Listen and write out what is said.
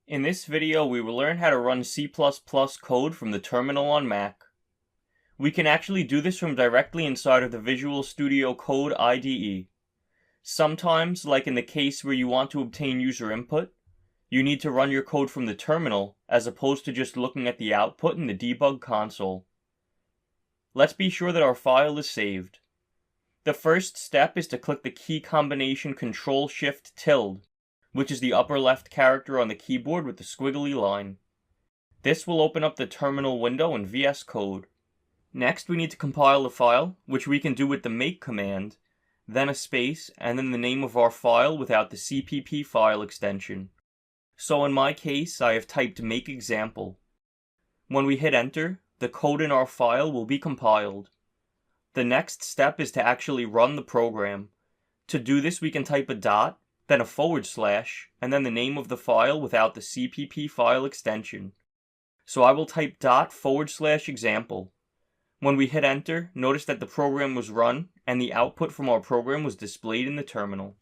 In this video, we will learn how to run C++ code from the terminal on Mac. We can actually do this from directly inside of the Visual Studio Code IDE. Sometimes, like in the case where you want to obtain user input, you need to run your code from the terminal as opposed to just looking at the output in the debug console. Let's be sure that our file is saved. The first step is to click the key combination Ctrl-Shift-tilde, which is the upper left character on the keyboard with the squiggly line. This will open up the terminal window in VS Code. Next, we need to compile the file, which we can do with the make command, then a space, and then the name of our file without the CPP file extension. So in my case, I have typed make example. When we hit enter, the code in our file will be compiled. The next step is to actually run the program. To do this, we can type a dot, then a /, and then the name of the file without the CPP file extension. So I will type ./example. When we hit enter, notice that the program was run, and the output from our program was displayed in the terminal.